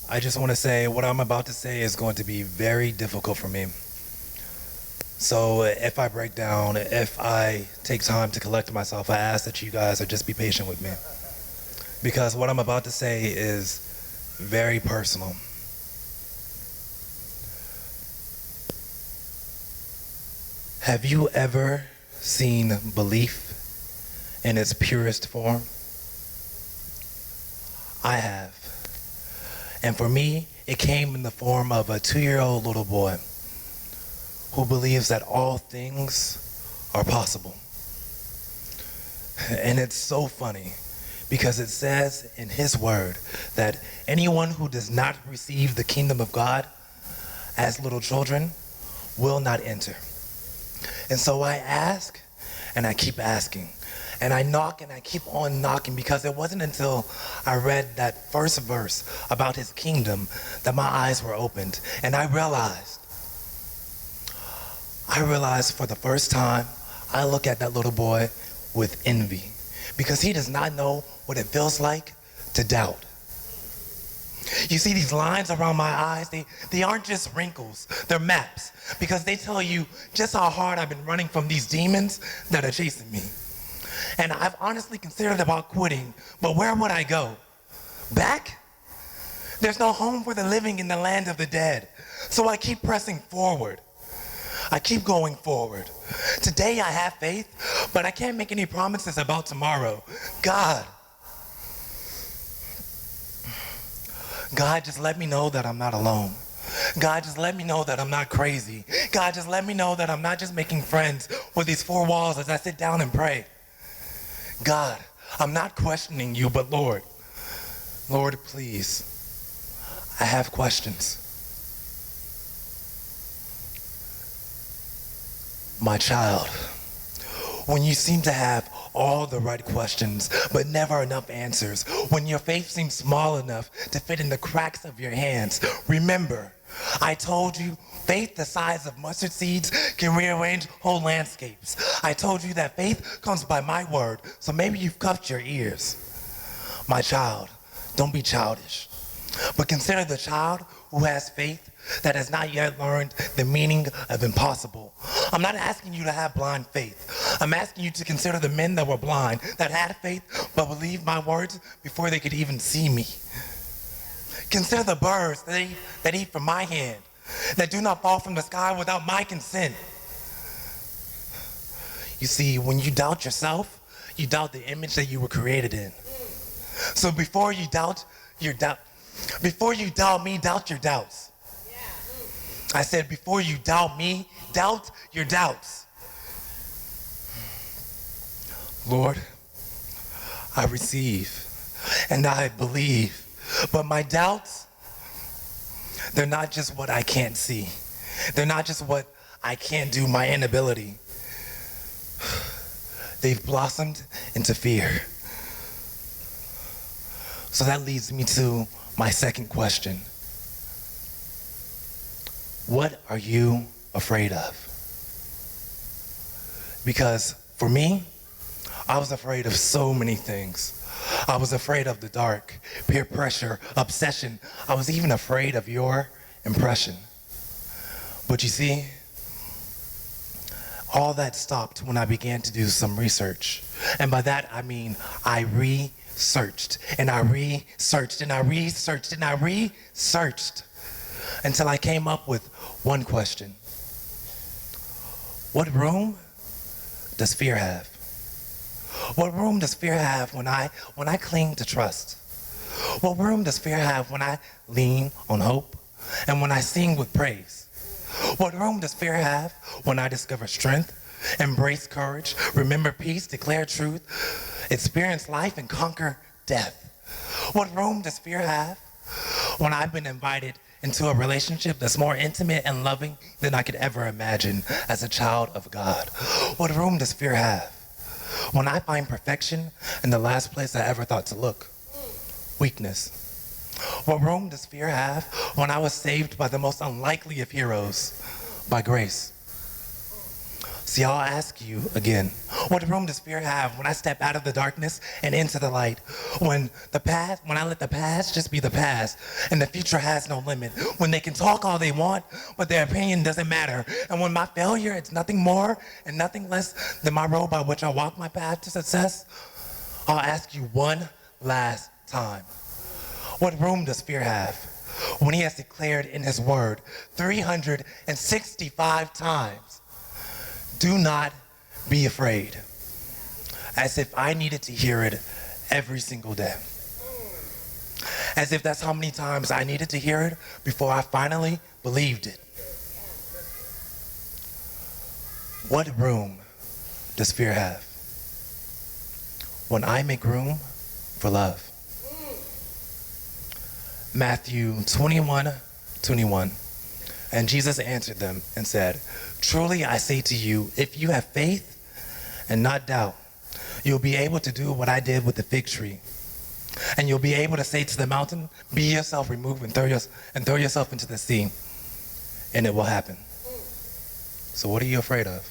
I just want to say what I'm about to say is going to be very difficult for me. So if I break down, if I take time to collect myself, I ask that you guys would just be patient with me. Because what I'm about to say is very personal. Have you ever seen belief in its purest form? I have. And for me, it came in the form of a 2-year-old little boy who believes that all things are possible. And it's so funny because it says in his word that anyone who does not receive the kingdom of God as little children will not enter. And so I ask and I keep asking. And I knock and I keep on knocking because it wasn't until I read that first verse about his kingdom that my eyes were opened. And I realized for the first time, I look at that little boy with envy because he does not know what it feels like to doubt. You see these lines around my eyes, they aren't just wrinkles, they're maps because they tell you just how hard I've been running from these demons that are chasing me. And I've honestly considered about quitting, but where would I go? Back? There's no home for the living in the land of the dead. So I keep pressing forward. I keep going forward. Today I have faith, but I can't make any promises about tomorrow. God, just let me know that I'm not alone. God, just let me know that I'm not crazy. God, just let me know that I'm not just making friends with these four walls as I sit down and pray. God, I'm not questioning you, but Lord, please, I have questions. My child, when you seem to have all the right questions, but never enough answers, when your faith seems small enough to fit in the cracks of your hands, remember, I told you faith the size of mustard seeds can rearrange whole landscapes. I told you that faith comes by my word, so maybe you've cuffed your ears. My child, don't be childish, but consider the child who has faith that has not yet learned the meaning of impossible. I'm not asking you to have blind faith. I'm asking you to consider the men that were blind, that had faith, but believed my words before they could even see me. Consider the birds that eat from my hand, that do not fall from the sky without my consent. You see, when you doubt yourself, you doubt the image that you were created in. So before you doubt me, doubt your doubts. I said, before you doubt me, doubt your doubts. Lord, I receive and I believe, but my doubts, they're not just what I can't see. They're not just what I can't do, my inability. They've blossomed into fear. So that leads me to my second question. What are you afraid of? Because for me, I was afraid of so many things. I was afraid of the dark, peer pressure, obsession. I was even afraid of your impression. But you see, all that stopped when I began to do some research. And by that, I mean I researched, and I researched, and I researched, and I researched until I came up with one question. What room does fear have? What room does fear have when I cling to trust? What room does fear have when I lean on hope and when I sing with praise? What room does fear have when I discover strength, embrace courage, remember peace, declare truth, experience life, and conquer death? What room does fear have when I've been invited into a relationship that's more intimate and loving than I could ever imagine as a child of God? What room does fear have when I find perfection in the last place I ever thought to look? Weakness. What room does fear have when I was saved by the most unlikely of heroes, by grace? See, I'll ask you again, what room does fear have when I step out of the darkness and into the light? When I let the past just be the past, and the future has no limit. When they can talk all they want, but their opinion doesn't matter. And when my failure, it's nothing more and nothing less than my road by which I walk my path to success, I'll ask you one last time. What room does fear have when he has declared in his word 365 times, do not be afraid, as if I needed to hear it every single day. As if that's how many times I needed to hear it before I finally believed it. What room does fear have when I make room for love? Matthew 21:21. And Jesus answered them and said, truly I say to you, if you have faith and not doubt, you'll be able to do what I did with the fig tree. And you'll be able to say to the mountain, be yourself removed and throw yourself into the sea, and it will happen. So what are you afraid of?